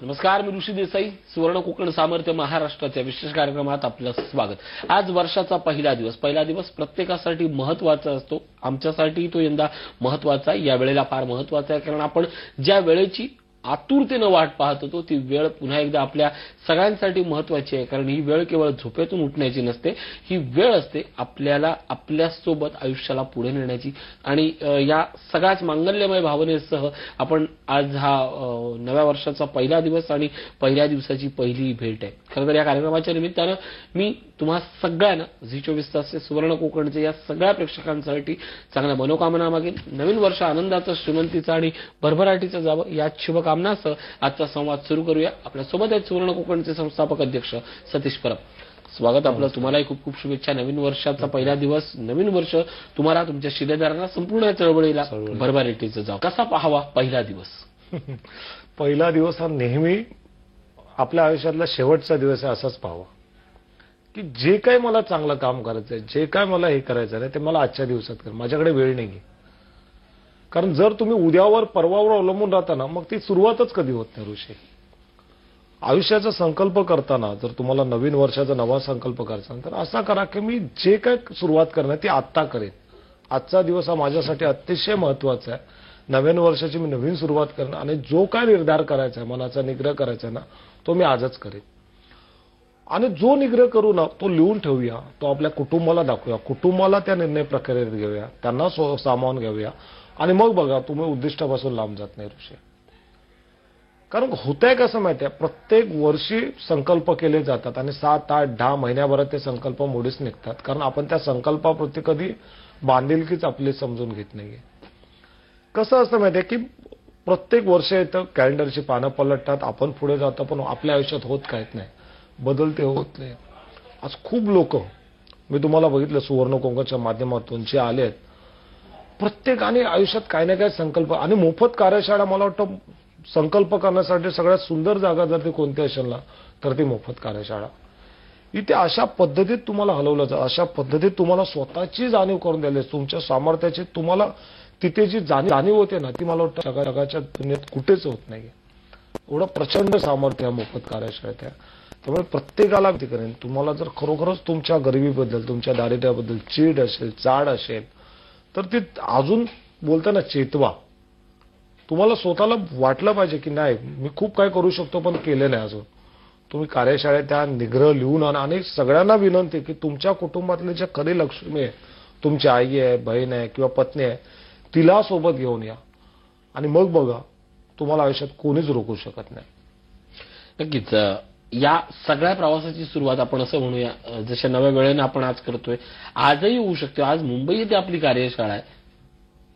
नमस्कार, मी ऋषी देसाई. सुवर्ण कोकण सामर्थ्य महाराष्ट्राच्या विशेष कार्यक्रमात आपलं स्वागत. आज वर्षाचा पहिला दिवस प्रत्येकासाठी महत्त्वाचा असतो. आमच्यासाठी तो यंदा महत्त्वाचा आहे. या वेळेला फार महत्त्वाचा आहे, कारण आपण ज्या वेळेची आतुरतेनं वाट पाहत होतो ती वेळ पुन्हा एकदा आपल्या सगळ्यांसाठी महत्त्वाची आहे. कारण ही वेळ केवळ झोपेतून उठण्याची नसते, ही वेळ असते आपल्याला आपल्यासोबत आयुष्याला पुढे नेण्याची. आणि या सगळ्याच मांगल्यमय भावनेसह आपण आज हा नव्या वर्षाचा पहिला दिवस आणि पहिल्या दिवसाची पहिली भेट आहे. खरं तर या कार्यक्रमाच्या निमित्तानं मी तुम्हा सगळ्यांना झी 24 तासचे सुवर्ण कोकणचे या सगळ्या प्रेक्षकांसाठी चांगल्या मनोकामना मागेन. नवीन वर्ष आनंदाचं, श्रीमंतीचं आणि भरभराटीचं जावं या शुभकामनासह आजचा संवाद सुरू करूया. आपल्यासोबत आहेत सुवर्ण कोकणचे संस्थापक अध्यक्ष सतीश परब. स्वागत आपलं. तुम्हालाही खूप खूप शुभेच्छा. नवीन वर्षाचा पहिला दिवस, नवीन वर्ष तुम्हाला, तुमच्या शिलेदारांना, संपूर्ण चळवळीला भरभराटीचं जावं. कसा पाहावा पहिला दिवस? पहिला दिवस हा नेहमी आपल्या आयुष्यातला शेवटचा दिवस आहे असाच पाहावा, की जे काही मला चांगलं काम करायचंय, जे काय मला हे करायचं आहे ते मला आजच्या दिवसात कर. माझ्याकडे वेळ नाही. कारण जर तुम्ही उद्यावर परवावर अवलंबून राहता ना, मग ती सुरुवातच कधी होत नाही. ऋषी, आयुष्याचा संकल्प करताना जर तुम्हाला नवीन वर्षाचा नवा संकल्प करायचा तर असा करा की मी जे काय सुरुवात करणार ती आत्ता करेन. आजचा दिवस हा माझ्यासाठी अतिशय महत्वाचा आहे. नवीन वर्षाची मी नवीन सुरुवात करणार आणि जो काय निर्धार करायचा आहे, मनाचा निग्रह करायचा ना, तो मी आजच करेन. आणि जो निग्रह करू ना तो लिहून ठेवूया, तो आपल्या कुटुंबाला दाखवूया, कुटुंबाला त्या निर्णय प्रक्रियेत घेऊया, त्यांना सामावून घेऊया आणि मग बघा तुम्ही उद्दिष्टापासून लांब जात नाही. ऋषी, कारण होतंय कसं माहितीये, प्रत्येक वर्षी संकल्प केले जातात आणि 7, 8, 10 महिन्याभरात ते संकल्प मोडीच निघतात. कारण आपण त्या संकल्पाप्रती कधी बांधिलकीच आपली समजून घेत नाहीये. कसं असतं माहितीये की प्रत्येक वर्ष येतं, कॅलेंडरची पानं पलटतात, आपण पुढे जातो, पण आपल्या आयुष्यात होत काहीच नाही, बदलते होत नाही. आज खूप लोक मी तुम्हाला बघितलं सुवर्ण कोकणच्या माध्यमातून जे आले आहेत, प्रत्येकाने आयुष्यात काही ना काही संकल्प आणि मोफत कार्यशाळा. मला वाटतं संकल्प करण्यासाठी सगळ्यात सुंदर जागा जर ती कोणती असेल ना तर ती मोफत कार्यशाळा. इथे अशा पद्धतीत तुम्हाला हलवलं जातं, अशा पद्धतीत तुम्हाला स्वतःची जाणीव करून द्यायला, तुमच्या सामर्थ्याची तुम्हाला तिथे जी जाणीव होते ना ती मला वाटतं जगाच्या दुनियेत कुठेच होत नाही. एवढं प्रचंड सामर्थ्य आहे मोफत कार्यशाळेत आहे. त्यामुळे प्रत्येकाला विनंती करेन, तुम्हाला जर खरोखरच तुमच्या गरिबीबद्दल, तुमच्या दारिद्र्याबद्दल चीड असेल, चाड असेल तर ती अजून बोलताना चेतवा. तुम्हाला स्वतःला वाटलं पाहिजे की नाही मी खूप काय करू शकतो पण केले नाही अजून. तुम्ही कार्यशाळेत त्या निग्रह लिहून आणा आणि सगळ्यांना विनंती की तुमच्या कुटुंबातले जे खरी लक्ष्मी आहे, तुमची आई आहे, बहीण आहे किंवा पत्नी आहे, तिला सोबत घेऊन या आणि मग बघा तुम्हाला आयुष्यात कोणीच रोखू शकत नाही. नक्कीच. या सगळ्या प्रवासाची सुरुवात आपण असं म्हणूया, जशा नव्या वेळेनं आपण आज करतोय, आजही होऊ शकते. आज मुंबई येथे आपली कार्यशाळा आहे.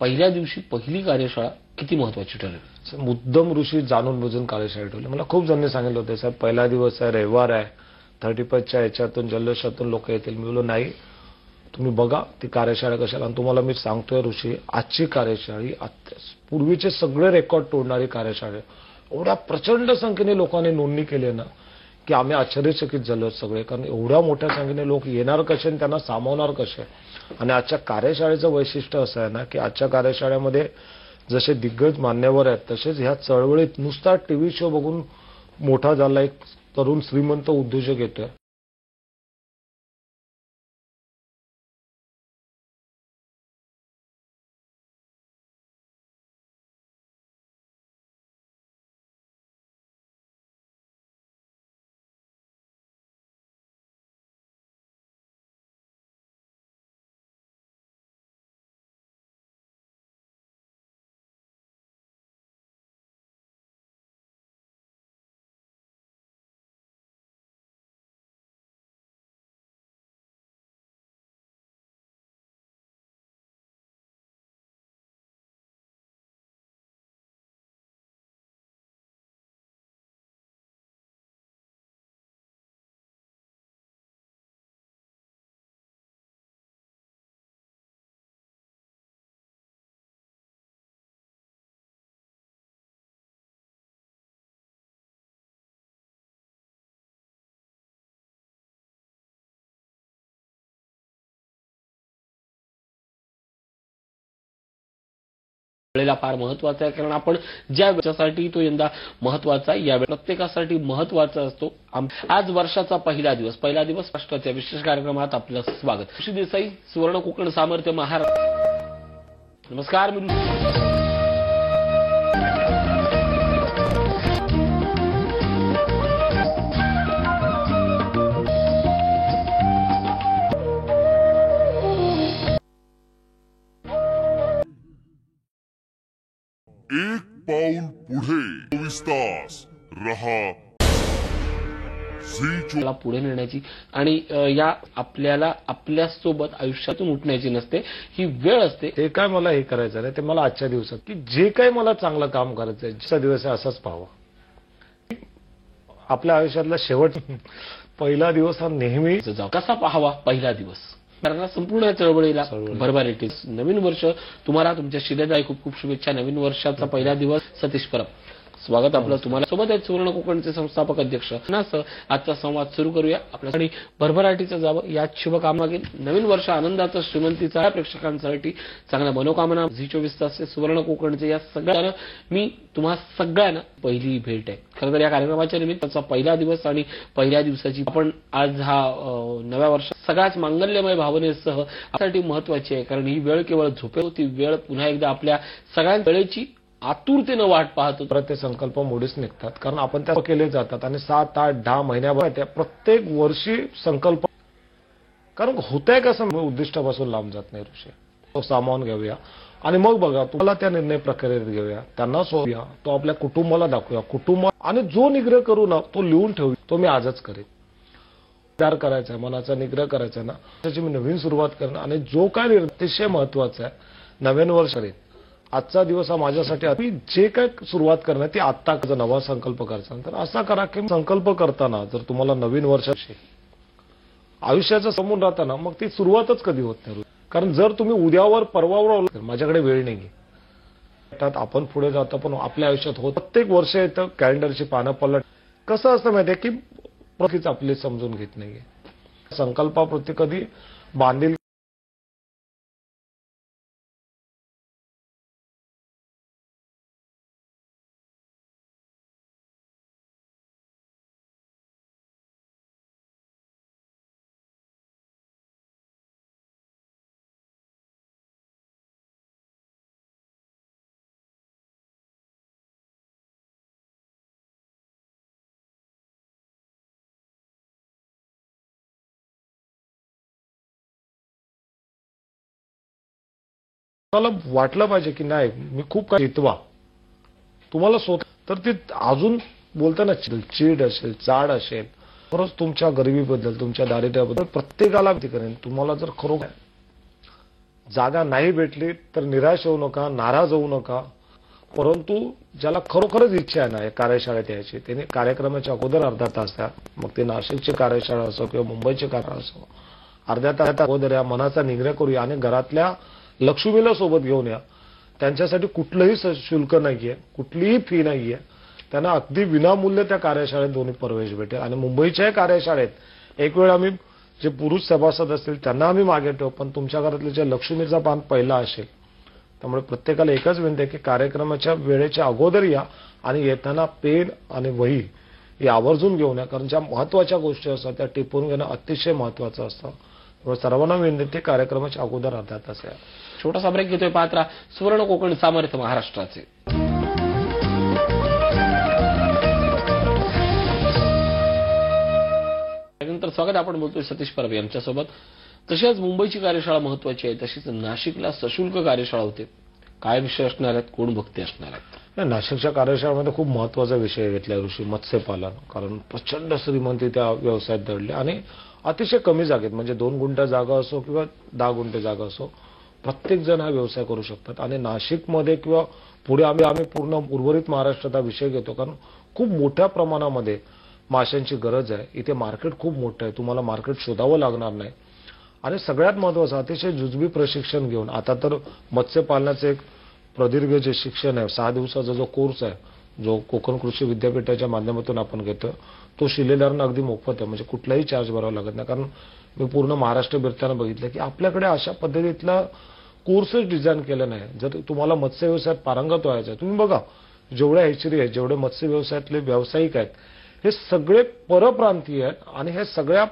पहिल्या दिवशी पहिली कार्यशाळा किती महत्वाची ठरेल? मुद्दम ऋषी जाणून बुजून कार्यशाळा ठेवली. मला खूप जणांनी सांगितलं होतं साहेब पहिला दिवस आहे, रविवार आहे, 31च्या याच्यातून जल्लोषातून लोक येतील. मी बोललो नाही, तुम्ही बघा ती कार्यशाळा कशाला. आणि तुम्हाला मी सांगतोय ऋषी, आजची कार्यशाळा पूर्वीचे सगळे रेकॉर्ड तोडणारी कार्यशाळा. एवढ्या प्रचंड संख्येने लोकांनी नोंदणी केली ना की आम्ही आश्चर्यचकित झालो सगळे. कारण एवढ्या मोठ्या संख्येने लोक येणार कसे आणि त्यांना सामावणार कसे. आणि आजच्या कार्यशाळेचं वैशिष्ट्य असं आहे ना की आजच्या कार्यशाळेमध्ये जसे दिग्गज मान्यवर आहेत तसेच ह्या चळवळीत नुसता टीव्ही शो बघून मोठा झाला एक तरुण श्रीमंत उद्योजक येतोय. वेळेला फार महत्वाचा आहे, कारण आपण ज्या वेळेसाठी तो यंदा महत्वाचा आहे, यावेळी प्रत्येकासाठी महत्वाचा असतो. आज वर्षाचा पहिला दिवस राष्ट्राच्या विशेष कार्यक्रमात आपलं स्वागत. ऋषी देसाई, सुवर्ण कोकण सामर्थ्य महाराष्ट्र. नमस्कार. मी एक पाऊल पुढे 24 तास रहा झी ला पुढे नेण्याची आणि या आपल्याला आपल्यासोबत आयुष्यातून उठण्याची नसते, ही वेळ असते. ते काय मला हे करायचं नाही, ते मला आजच्या दिवसात की जे काही मला चांगलं काम करायचं आहे, ज्याचा दिवस आहे असाच पाहावा. आपल्या आयुष्यातला शेवट पहिला दिवस हा नेहमी जाऊ कसा पाहावा पहिला दिवस. कारण संपूर्ण या चळवळीला भरभराटीस नवीन वर्ष तुम्हाला तुमच्या शिलेदाई खूप खूप शुभेच्छा. नवीन वर्षाचा पहिला दिवस. सतीश परब, स्वागत आपलं तुम्हाला. सोबत आहेत सुवर्ण कोकणचे संस्थापक अध्यक्ष. आजचा संवाद सुरू करूया. आपल्यासाठी भरभराटीचं जावं याच शुभकामना घेईल. नवीन वर्ष आनंदाचं, श्रीमंतीचा प्रेक्षकांसाठी चांगल्या मनोकामना. झी 24 तास सुवर्ण कोकणचे या सगळ्यांना मी तुम्हा सगळ्यांना पहिली भेट आहे. खरं तर या कार्यक्रमाच्या निमित्ताचा पहिला दिवस आणि पहिल्या दिवसाची आपण आज हा नव्या वर्ष सगळ्याच मांगल्यमय भावनेसह आपल्यासाठी महत्वाची आहे. कारण ही वेळ केवळ झोपे होती, वेळ पुन्हा एकदा आपल्या सगळ्यांच्या वेळेची आतुरतेनं वाट पाहतो. परत ते संकल्प मोडीच निघतात, कारण आपण त्या केले जातात आणि 7, 8, 10 महिन्याभर त्या प्रत्येक वर्षी संकल्प, कारण होतंय कसं उद्दिष्टापासून लांब जात नाही. ऋषी तो सामावून घेऊया आणि मग बघा तुम्हाला त्या निर्णय प्रक्रियेत घेऊया, त्यांना सोडूया, तो आपल्या कुटुंबाला दाखवूया. कुटुंब आणि जो निग्रह करू ना तो लिहून ठेवू, तो मी आजच करेन. विचार करायचा, मनाचा निग्रह करायचा ना, त्याची मी नवीन सुरुवात करेन. आणि जो काय अतिशय महत्वाचा आहे, नवीन वर्ष करेन. आजचा दिवस हा माझ्यासाठी जे काय सुरुवात करणार ती आत्ता नवा संकल्प करायचा. तर असा करा की संकल्प करताना जर तुम्हाला नवीन वर्षाशी आयुष्याचं समोर राहताना मग ती सुरुवातच कधी होत नाही. कारण जर तुम्ही उद्यावर परवावर माझ्याकडे वेळ नाही आपण पुढे जातो, पण आपल्या आयुष्यात होत प्रत्येक वर्ष येतं कॅलेंडरची पानं पलट. कसं असतं माहितीये की प्रकृतीच आपली समजून घेत नाहीये. संकल्पाप्रती कधी बांधील मला वाटलं पाहिजे की नाही मी खूप काही जितवा तुम्हाला स्वतः, तर ते अजून बोलताना चीड असेल, चाड असेल, खरंच तुमच्या गरिबीबद्दल, तुमच्या दारिद्र्याबद्दल प्रत्येकाला करेन. तुम्हाला जर खरोखर जागा नाही भेटली तर निराश होऊ नका, नाराज होऊ नका. परंतु ज्याला खरोखरच इच्छा आहे ना या कार्यशाळेत यायची, त्याने कार्यक्रमाच्या अगोदर अर्धा तास द्या. मग ते नाशिकची कार्यशाळा असो किंवा मुंबईची कार्यशाळा असो, अर्ध्या तास अगोदर या मनाचा निग्रह करूया आणि घरातल्या लक्ष्मीला सोबत घेऊन या. त्यांच्यासाठी कुठलंही शुल्क नाहीये, कुठलीही फी नाहीये. त्यांना अगदी विनामूल्य त्या कार्यशाळेत दोन्ही प्रवेश भेटेल. आणि मुंबईच्याही कार्यशाळेत एक वेळ आम्ही जे पुरुष सभासद असतील त्यांना आम्ही मागे ठेवू, पण तुमच्या घरातले जे लक्ष्मीचा पान पहिला असेल. त्यामुळे प्रत्येकाला एकच विनंती आहे की कार्यक्रमाच्या वेळेच्या अगोदर या आणि येताना पेन आणि वही हे आवर्जून घेऊन या. कारण ज्या महत्वाच्या गोष्टी असतात त्या टिपून घेणं अतिशय महत्वाचं असतं. सर्वांना विनंती कार्यक्रमाच्या अगोदर अर्धा तास आहे. छोटासा ब्रेक घेतोय. पात्रा सुवर्ण कोकण सामर्थ्य महाराष्ट्राचे. त्यानंतर स्वागत. आपण बोलतोय सतीश परब यांच्यासोबत. तशी आज मुंबईची कार्यशाळा महत्वाची आहे, तशीच नाशिकला सशुल्क कार्यशाळा होते. काय विषय असणार आहेत, कोण भक्ती असणार आहेत? नाशिकच्या कार्यशाळेमध्ये खूप महत्वाचा विषय घेतला ऋषी, मत्स्यपालन. कारण प्रचंड श्रीमंती त्या व्यवसायात दडली आणि अतिशय कमी जागेत, म्हणजे 2 गुंठ जागा असो किंवा 10 गुंठ जागा असो, प्रत्येक जण हा व्यवसाय करू शकतात. आणि नाशिकमध्ये किंवा पुढे आम्ही पूर्ण उर्वरित महाराष्ट्रात हा विषय घेतो, कारण खूप मोठ्या प्रमाणामध्ये माशांची गरज आहे. इथे मार्केट खूप मोठं आहे, तुम्हाला मार्केट शोधावं लागणार नाही. आणि सगळ्यात महत्वाचं अतिशय जुजबी प्रशिक्षण घेऊन, आता तर मत्स्यपालनाचे एक प्रदीर्घ जे शिक्षण आहे, 6 दिवसाचा जो कोर्स आहे, जो कोकण कृषी विद्यापीठाच्या माध्यमातून आपण घेतो, तो शिलेदारांना अगदी मोफत आहे. म्हणजे कुठलाही चार्ज भरावा लागत नाही. कारण मी पूर्ण महाराष्ट्र फिरताना बघितलं की आपल्याकडे अशा पद्धतीतला कोर्सेस डिझाईन केले नाही. जर तुम्हाला मत्स्य व्यवसायात पारंगत व्हायचं आहे, तुम्ही बघा जेवढ्या हेचरी आहेत, जेवढे मत्स्य व्यवसायातले व्यावसायिक आहेत, हे सगळे परप्रांतीय आहेत आणि हे सगळ्या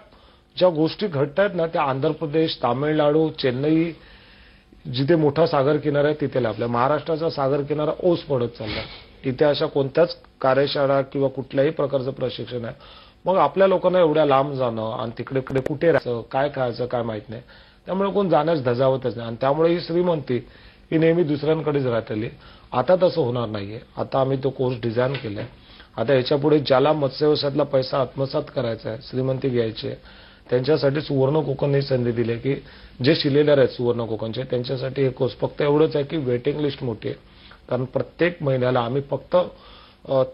ज्या गोष्टी घडत आहेत ना त्या आंध्र प्रदेश, तामिळनाडू, चेन्नई, जिथे मोठा सागर किनारा आहे तिथे. आपल्या महाराष्ट्राचा सागर किनारा ओस पडत चालला, तिथे अशा कोणत्याच कार्यशाळा किंवा कुठल्याही प्रकारचं प्रशिक्षण आहे. मग आपल्या लोकांना एवढ्या लांब जाणं आणि तिकडे कुठे राहायचं, काय खायचं, काय माहित नाही, त्यामुळे कोण जाण्यास धजावतच नाही. आणि त्यामुळे ही श्रीमंती ही नेहमी दुसऱ्यांकडेच राहतली. आता तसं होणार नाहीये. आता आम्ही तो कोर्स डिझाईन केलाय. आता याच्यापुढे ज्याला मत्स्य व्यवसायातला पैसा आत्मसात करायचा आहे, श्रीमंती घ्यायची आहे, त्यांच्यासाठी सुवर्ण कोकण ही संधी दिली आहे की जे शिलेदार आहेत सुवर्ण कोकणचे त्यांच्यासाठी हे कोर्स फक्त एवढंच आहे की वेटिंग लिस्ट मोठी आहे. कारण प्रत्येक महिन्याला आम्ही फक्त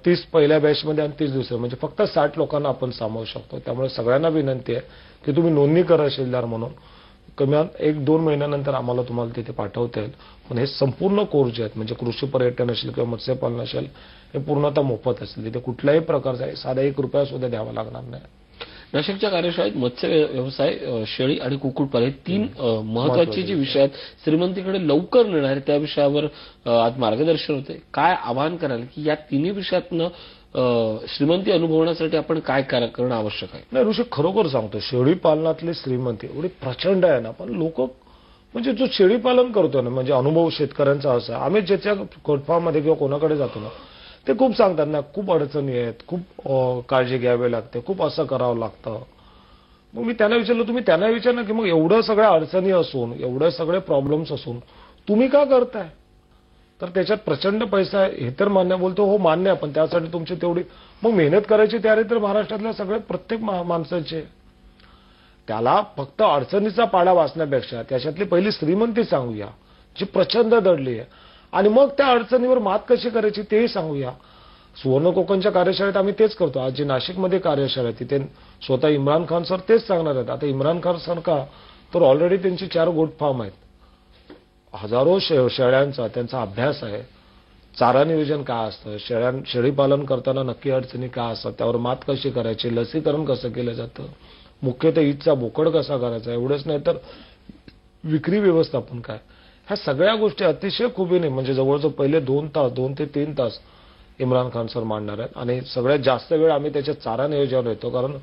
30 पहिल्या बॅचमध्ये आणि 30 दुसऱ्या, म्हणजे फक्त 60 लोकांना आपण सामावू शकतो. त्यामुळे सगळ्यांना विनंती आहे की तुम्ही नोंदणी करा शिलेदार म्हणून. कमीत 1-2 महिन्यानंतर आम्हाला तुम्हाला तिथे पाठवता येईल. पण हे संपूर्ण कोर्स जे आहेत, म्हणजे कृषी पर्यटन असेल किंवा मत्स्यपालन असेल, हे पूर्णतः मोफत असेल. तिथे कुठल्याही प्रकारचा साधा 1 रुपया सुद्धा द्यावा लागणार नाही. नाशिकच्या कार्यशाळेत मत्स्य व्यवसाय, शेळी आणि कुक्कुटपालन हे 3 महत्वाचे जे विषय आहेत श्रीमंतीकडे लवकर नेणारे, त्या विषयावर आज मार्गदर्शन होते. काय आवाहन कराल की या तिन्ही विषयातनं श्रीमंती अनुभवण्यासाठी आपण काय करणं आवश्यक आहे? नाही ऋषी, खरोखर सांगतो, शेळी पालनातली श्रीमंती एवढी प्रचंड आहे ना. पण लोक म्हणजे जो शेळी पालन करतो ना, म्हणजे अनुभव शेतकऱ्यांचा असा, आम्ही ज्याच्या कोटफामध्ये किंवा कोणाकडे जातो ना, ते खूप सांगतात ना, खूप अडचणी आहेत, खूप काळजी घ्यावी लागते, खूप असं करावं लागतं. मग मी त्यांना विचारलं, तुम्ही त्यांना विचार ना की मग एवढं सगळ्या अडचणी असून, एवढे सगळे प्रॉब्लेम्स असून तुम्ही का करताय? तर त्याच्यात प्रचंड पैसा आहे हे तर मान्य. बोलतो हो मान्य आहे, पण त्यासाठी तुमची तेवढी मग मेहनत करायची तयारी तर महाराष्ट्रातल्या सगळ्या प्रत्येक माणसाची. त्याला फक्त अडचणीचा पाडा वाचण्यापेक्षा त्याच्यातली पहिली श्रीमंती सांगूया जी प्रचंड दडली आहे, आणि मग त्या अडचणीवर मात कशी करायची तेही सांगूया. सुवर्ण कोकणच्या कार्यशाळेत आम्ही तेच करतो. आज जी नाशिकमध्ये कार्यशाळा आहे तिथे स्वतः इम्रान खान सर तेच सांगणार आहेत. आता इम्रान खान सर का, तर ऑलरेडी त्यांची 4 गोट फार्म आहेत, हजारो शेळ्यांचा त्यांचा अभ्यास आहे. चारा नियोजन काय असतं, शेळी पालन करताना नक्की अडचणी काय असतात, त्यावर मात कशी करायची, लसीकरण कसं केलं जातं, मुख्यतः ईदचा बोकड कसा करायचा, एवढंच नाही तर विक्री व्यवस्थापन काय, ह्या सगळ्या गोष्टी अतिशय खुबीने, म्हणजे जवळजवळ पहिले 2 ते 3 तास इम्रान खान सर मांडणार आहेत. आणि सगळ्यात जास्त वेळ आम्ही त्याच्या चारा नियोजनावर येतो. कारण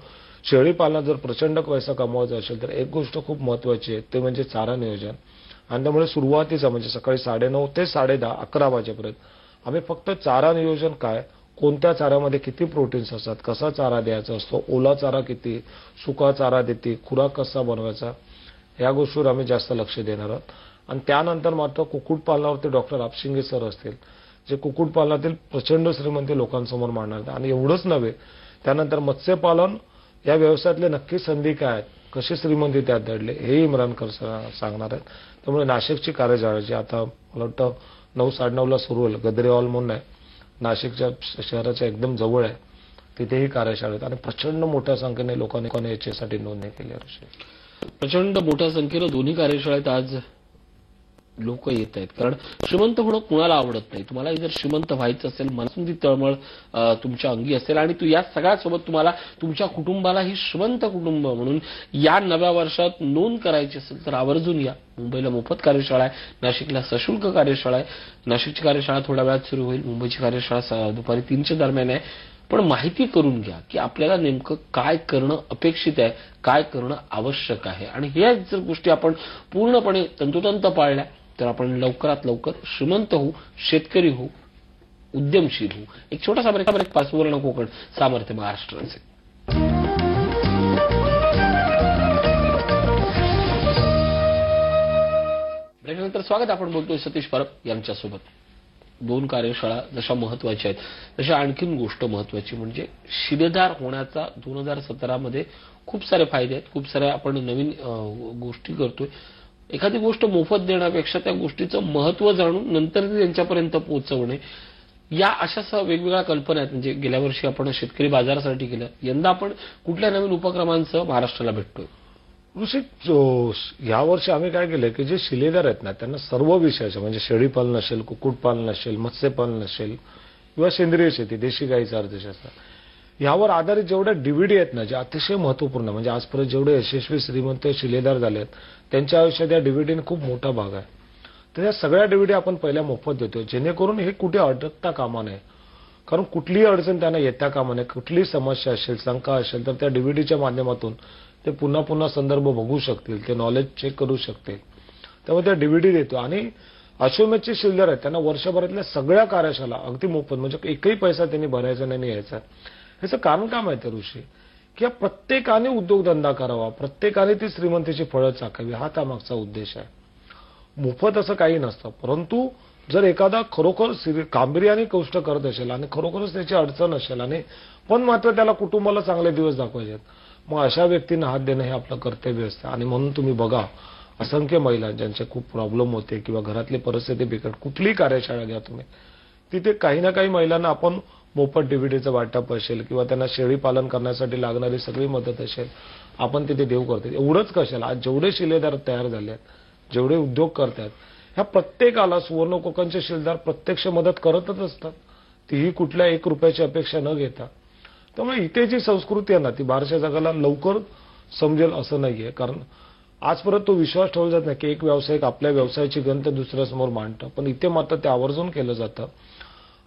शेळी पालनात जर प्रचंड पैसा कमवायचा असेल तर एक गोष्ट खूप महत्वाची आहे, ते म्हणजे चारा नियोजन. आणि त्यामुळे सुरुवातीचा म्हणजे सकाळी 9:30 ते 10:30, 11 वाजेपर्यंत आम्ही फक्त चारा नियोजन काय, कोणत्या चाऱ्यामध्ये किती प्रोटीन्स असतात, कसा चारा द्यायचा असतो, ओला चारा किती, सुका चारा देते, खुराक कसा बनवायचा, या गोष्टीवर आम्ही जास्त लक्ष देणार आहोत. आणि त्यानंतर मात्र कुक्कुटपालनावरती डॉक्टर आपशिंगे सर असतील, जे कुक्कुटपालनातील प्रचंड श्रीमंती लोकांसमोर मांडणार आहेत. आणि एवढंच नव्हे, त्यानंतर मत्स्यपालन या व्यवसायातले नक्की संधी काय आहेत, कशी श्रीमंती त्यात दडले, हे इम्रान खान सर सांगणार आहेत. त्यामुळे नाशिकची कार्यशाळा जी आता मला वाटतं 9-9:30ला सुरू होईल, गद्रे हॉल म्हणून आहे, नाशिकच्या शहराच्या एकदम जवळ आहे, तिथेही कार्यशाळा आहेत. आणि प्रचंड मोठ्या संख्येने लोकांनी याच्यासाठी नोंदणी केली आहे. प्रचंड मोठ्या संख्येनं दोन्ही कार्यशाळेत आज लोक येत आहेत. कारण श्रीमंत होणं कुणाला आवडत नाही. तुम्हाला जर श्रीमंत व्हायचं असेल, मनातून ती तळमळ तुमच्या अंगी असेल आणि तू या सगळ्यासोबत तुम्हाला तुमच्या कुटुंबाला ही श्रीमंत कुटुंब म्हणून या नव्या वर्षात नोंद करायची असेल तर आवर्जून या. मुंबईला मोफत कार्यशाळा आहे, नाशिकला सशुल्क कार्यशाळा आहे. नाशिकची कार्यशाळा थोड्या वेळात सुरू होईल, मुंबईची कार्यशाळा दुपारी 3च्या दरम्यान आहे. पण माहिती करून घ्या की आपल्याला नेमकं काय करणं अपेक्षित आहे, काय करणं आवश्यक आहे. आणि ह्या जर गोष्टी आपण पूर्णपणे तंतोतंत पाळल्या तर आपण लवकरात लवकर श्रीमंत होऊ, शेतकरी होऊ, उद्यमशील होऊ. एक छोटासा ब्रेक, सुवर्ण कोकण सामर्थ्य महाराष्ट्राचे. ब्रेकनंतर स्वागत. आपण बोलतोय सतीश परब यांच्यासोबत. 2 कार्यशाळा जशा महत्वाच्या आहेत तशा आणखीन गोष्ट महत्वाची म्हणजे शिलेदार होण्याचा 2017 मध्ये खूप सारे फायदे आहेत. खूप साऱ्या आपण नवीन गोष्टी करतोय. एखादी गोष्ट मोफत देण्यापेक्षा त्या गोष्टीचं महत्व जाणून नंतर ती त्यांच्यापर्यंत पोहोचवणे, या अशा वेगवेगळ्या कल्पना आहेत. म्हणजे गेल्या वर्षी आपण शेतकरी बाजारासाठी केलं, यंदा आपण कुठल्या नवीन उपक्रमांसह महाराष्ट्राला भेटतोय? ऋषी, यावर्षी आम्ही काय केलं की जे शिलेदार आहेत ना त्यांना सर्व विषयाचे, म्हणजे शेळीपालन असेल, कुक्कुटपालन असेल, मत्स्यपालन असेल किंवा सेंद्रिय शेती, देशी गाईचा अर्थशास्त्र, यावर आधारित जेवढ्या डीव्हीडी आहेत ना, जे अतिशय महत्वपूर्ण, म्हणजे आजपर्यंत जेवढे यशस्वी श्रीमंत शिलेदार झाले आहेत त्यांच्या आयुष्यात या डीव्हीडीने खूप मोठा भाग आहे. तर या सगळ्या डीव्हीडी आपण पहिल्या मोफत देतोय, जेणेकरून हे कुठे अडकता कामा नये. कारण कुठलीही अडचण त्यांना येता कामा नये, कुठलीही समस्या असेल, शंका असेल, तर त्या डीव्हीडीच्या माध्यमातून ते पुन्हा पुन्हा संदर्भ बघू शकतील, ते नॉलेज चेक करू शकतील. त्यामुळे त्या डीव्हीडी देतो. आणि अश्वमेधचे शिल्डर आहेत, त्यांना वर्षभरातल्या सगळ्या कार्यशाळा अगदी मोफत, म्हणजे एकही पैसा त्यांनी भरायचा नाही यायचा. ह्याचं कारण काय माहिती ऋषी, की या प्रत्येकाने उद्योगधंदा करावा, प्रत्येकाने ती श्रीमंतीची फळं चाकावी, हा त्यामागचा उद्देश आहे. मोफत असं काही नसतं. परंतु जर एखादा खरोखर गांभीर्याने कष्ट करत असेल आणि खरोखरच त्याची अडचण असेल आणि पण मात्र त्याला कुटुंबाला चांगले दिवस दाखवायचे, मग अशा व्यक्तींना हात देणं हे आपलं कर्तव्य असतं. आणि म्हणून तुम्ही बघा, असंख्य महिला ज्यांचे खूप प्रॉब्लेम होते किंवा घरातली परिस्थिती बिकट, कुठलीही कार्यशाळा घ्या तुम्ही, तिथे काही ना काही महिलांना आपण मोफत डीव्हीडीचं वाटप असेल किंवा त्यांना शेळी पालन करण्यासाठी लागणारी सगळी मदत असेल, आपण तिथे देऊ करतो. एवढंच कशाला, आज जेवढे शिलेदार तयार झाले आहेत, जेवढे उद्योग करतात, ह्या प्रत्येकाला सुवर्ण कोकणचे शिलेदार प्रत्यक्ष मदत करतच असतात, तीही कुठल्या 1 रुपयाची अपेक्षा न घेता. त्यामुळे इथे जी संस्कृती आहे ना, ती बाहेरच्या जगाला लवकर समजेल असं नाहीये. कारण आजपर्यंत तो विश्वास ठेवला जात नाही की एक व्यावसायिक आपल्या व्यवसायाची गंत दुसऱ्यासमोर मांडतं, पण इथे मात्र ते आवर्जून केलं जातं.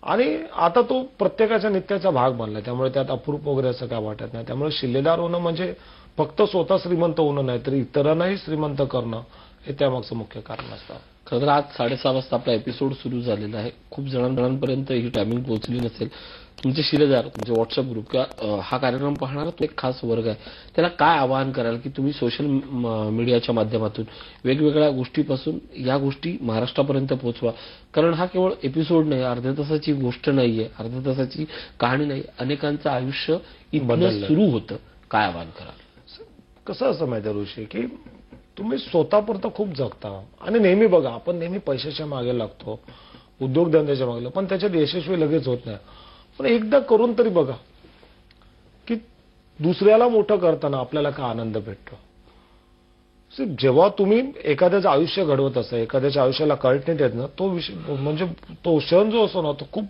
आणि आता तो प्रत्येकाच्या नित्याचा भाग बनला, त्यामुळे त्यात अप्रूप वगैरे असं काय वाटत नाही. त्यामुळे शिलेदार होणं म्हणजे फक्त स्वतः श्रीमंत होणं नाही, तर इतरांनाही श्रीमंत करणं हे त्यामागचं मुख्य कारण असतं. खरं तर आज 6:30 वाजता आपला एपिसोड सुरू झालेला आहे. खूप जणांपर्यंत ही टायमिंग पोहोचली नसेल. तुमचे शिलेदार, तुमचे व्हॉट्सअप ग्रुप किंवा हा कार्यक्रम पाहणारा तो एक खास वर्ग आहे, त्याला काय आवाहन कराल की तुम्ही सोशल मीडियाच्या माध्यमातून वेगवेगळ्या गोष्टीपासून या गोष्टी महाराष्ट्रापर्यंत पोहोचवा? कारण हा केवळ एपिसोड नाही, अर्ध्या तासाची गोष्ट नाहीये, अर्ध्या तासाची कहाणी नाही, अनेकांचं आयुष्य इथनं सुरू होतं. काय आवाहन कराल? कसं असं माहिती आहे ऋषी, की तुम्ही स्वतःपुरतं खूप जगता आणि नेहमी बघा, आपण नेहमी पैशाच्या मागे लागतो, उद्योगधंद्याच्या मागे, पण त्याच्यात यशस्वी लगेच होत नाही. पण एकदा करून तरी बघा की दुसऱ्याला मोठं करताना आपल्याला काय आनंद भेटतो. जेव्हा तुम्ही एखाद्याचं आयुष्य घडवत असता, एखाद्याच्या आयुष्याला कळटणीत येत ना, तो विषय म्हणजे तो क्षण जो असतो ना, तो खूप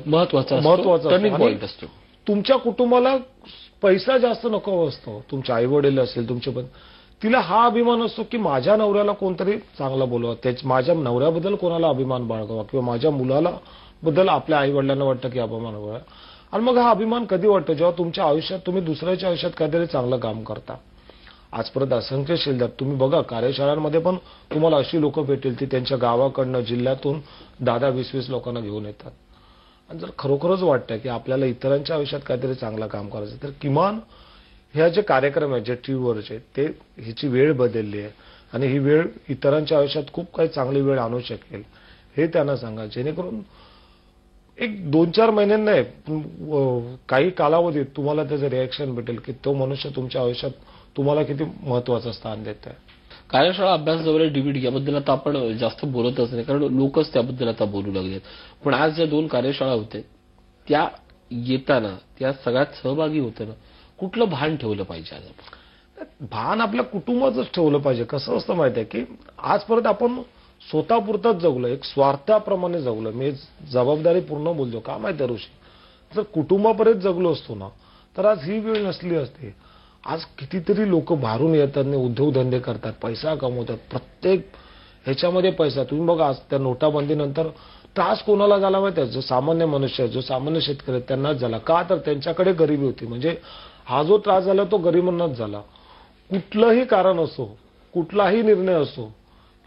महत्वाचा टर्निंग पॉइंट असतो. तुमच्या कुटुंबाला पैसा जास्त नको असतो, तुमचे आई वडील असेल, तुमचे पण, तिला हा अभिमान असतो की माझ्या नवऱ्याला कोणतरी चांगला बोलवा, माझ्या नवऱ्याबद्दल कोणाला अभिमान बाळगावा किंवा माझ्या मुलाला बद्दल आपल्या आई वडिलांना वाटतं की अभिमान व्हावा. आणि मग हा अभिमान कधी वाटतो, जेव्हा तुमच्या आयुष्यात तुम्ही दुसऱ्याच्या आयुष्यात काहीतरी चांगलं काम करता. आजपर्यंत असंख्य शिल्लक तुम्ही बघा, कार्यशाळांमध्ये पण तुम्हाला अशी लोक भेटेल ती त्यांच्या गावाकडनं, जिल्ह्यातून 10-20 लोकांना घेऊन येतात. आणि जर खरोखरच वाटतं की आपल्याला इतरांच्या आयुष्यात काहीतरी चांगलं काम करायचं, तर किमान ह्या जे कार्यक्रम आहेत, जे टीव्हीवरचे, ते ह्याची वेळ बदलली आहे आणि ही वेळ इतरांच्या आयुष्यात खूप काही चांगली वेळ आणू शकेल हे त्यांना सांगा. जेणेकरून एक 2-4 महिन्यांना काही कालावधीत तुम्हाला त्याचं रिॲक्शन भेटेल की तो मनुष्य तुमच्या आयुष्यात तुम्हाला किती महत्वाचं स्थान देत आहे. कार्यशाळा, अभ्यास जवळ डीव्हीडी याबद्दल आता आपण जास्त बोलतच नाही, कारण लोकच त्याबद्दल आता बोलू लागलेत. पण आज ज्या 2 कार्यशाळा होत्या त्या येताना, त्या सगळ्यात सहभागी होताना कुठलं भान ठेवलं पाहिजे? आज भान आपल्या कुटुंबाचंच ठेवलं पाहिजे. कसं असतं माहिती आहे की आजपर्यंत आपण स्वतःपुरतंच जगलो, एक स्वार्थाप्रमाणे जगलो. मी जबाबदारी पूर्ण बोलतो. का माहिती आहे ऋषी, जर कुटुंबापर्यंत जगलो असतो ना, तर आज ही वेळ नसली असती. आज कितीतरी लोक बाहेरून येतात, उद्योगधंदे करतात, पैसा कमवतात, प्रत्येक ह्याच्यामध्ये पैसा. तुम्ही बघा, आज त्या नोटाबंदीनंतर त्रास कोणाला झाला माहिती आहे? जो सामान्य मनुष्य आहे, जो सामान्य शेतकरी आहे, त्यांनाच झाला. का? तर त्यांच्याकडे गरिबी होती. म्हणजे हा जो त्रास झाला तो गरिबांनाच झाला. कुठलंही कारण असो, कुठलाही निर्णय असो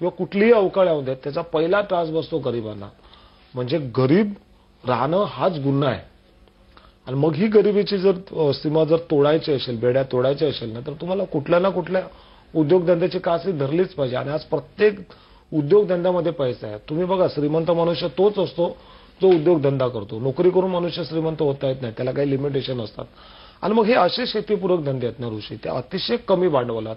किंवा कुठलीही अवकाळी होऊ द्या, त्याचा पहिला त्रास बसतो गरिबांना. म्हणजे गरीब राहणं हाच गुन्हा आहे. आणि मग ही गरिबीची जर सीमा जर तोडायची असेल, बेड्या तोडायच्या असेल ना, तर तुम्हाला कुठल्या ना कुठल्या उद्योगधंद्याची कासी धरलीच पाहिजे. आणि आज प्रत्येक उद्योगधंद्यामध्ये पैसा आहे. तुम्ही बघा, श्रीमंत मनुष्य तोच असतो जो उद्योगधंदा करतो. नोकरी करून मनुष्य श्रीमंत होता येत नाही, त्याला काही लिमिटेशन असतात. आणि मग हे असे शेतीपूरक धंदे आहेत ना ऋषी, ते अतिशय कमी भांडवलात,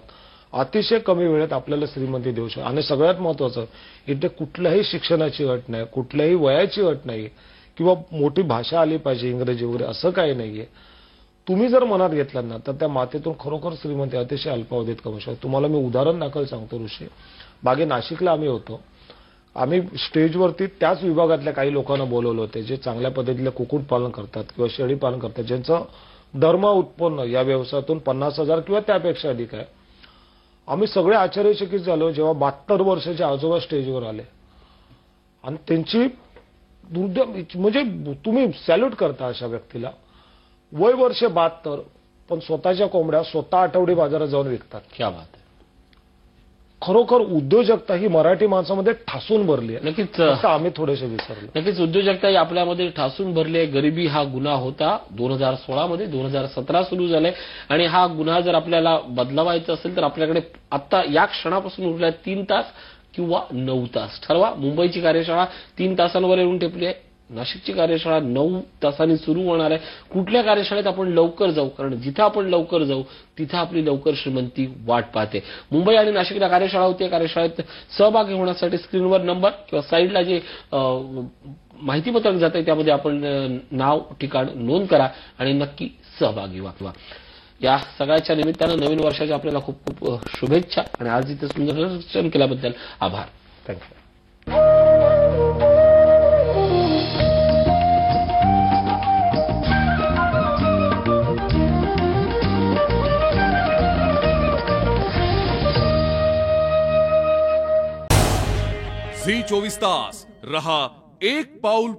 अतिशय कमी वेळेत आपल्याला श्रीमंती देऊ शकतो. आणि सगळ्यात महत्वाचं, इथे कुठल्याही शिक्षणाची अट नाही, कुठल्याही वयाची अट नाही किंवा मोठी भाषा आली पाहिजे, इंग्रजी वगैरे, असं काही नाहीये. तुम्ही जर मनात घेतलात ना, तर त्या मातेतून खरोखर श्रीमंती अतिशय अल्पावधीत कमवू शकतो. तुम्हाला मी उदाहरण दाखल सांगतो ऋषी. मागे नाशिकला आम्ही होतो. आम्ही स्टेजवरती त्याच विभागातल्या काही लोकांना बोलवलं होते, जे चांगल्या पद्धतीने कुक्कुटपालन करतात किंवा शेळी पालन करतात, ज्यांचं दरमहा उत्पन्न या व्यवसायातून 50,000 किंवा त्यापेक्षा अधिक आहे. आम्ही सगळे आश्चर्यचकित झालो जेव्हा 72 वर्षाचे आजोबा स्टेजवर आले आणि त्यांची दुर्दैव म्हणजे तुम्ही सॅल्यूट करता अशा व्यक्तीला. वय वर्ष 72 पण स्वतःच्या कोंबड्या स्वतः आठवडी बाजारात जाऊन विकतात. क्या बात आहे. खरोखर उद्योजकता ही मराठी माणसामध्ये ठासून भरली आहे. नक्कीच फक्त आम्ही थोडेसे विसरलो. नक्कीच उद्योजकता ही आपल्यामध्ये ठासून भरली आहे. गरिबी हा गुन्हा होता 2016 मध्ये, 2017 सुरू झालाय आणि हा गुन्हा जर आपल्याला बदलवायचा असेल तर आपल्याकडे आता या क्षणापासून उरल्या 3 तास किंवा 9 तास. ठरवा. मुंबईची कार्यशाळा 3 तासांवर येऊन टेपली आहे. नाशिकची कार्यशाळा 9 तासांनी सुरू होणार आहे. कुठल्या कार्यशाळेत आपण लवकर जाऊ, कारण जिथं आपण लवकर जाऊ तिथं आपली लवकर श्रीमंती वाट पाहते. मुंबई आणि नाशिकला कार्यशाळा होती. कार्यशाळेत सहभागी होण्यासाठी स्क्रीनवर नंबर किंवा साईडला जे माहितीपत्रक जात आहे त्यामध्ये आपण नाव ठिकाण नोंद करा आणि नक्की सहभागी व्हा. या सगळ्याच्या निमित्तानं नवीन वर्षाच्या आपल्याला खूप खूप शुभेच्छा आणि आज इथे सुंदर दर्शन केल्याबद्दल आभार. थँक्यू. झी 24 तास रहा एक पाऊल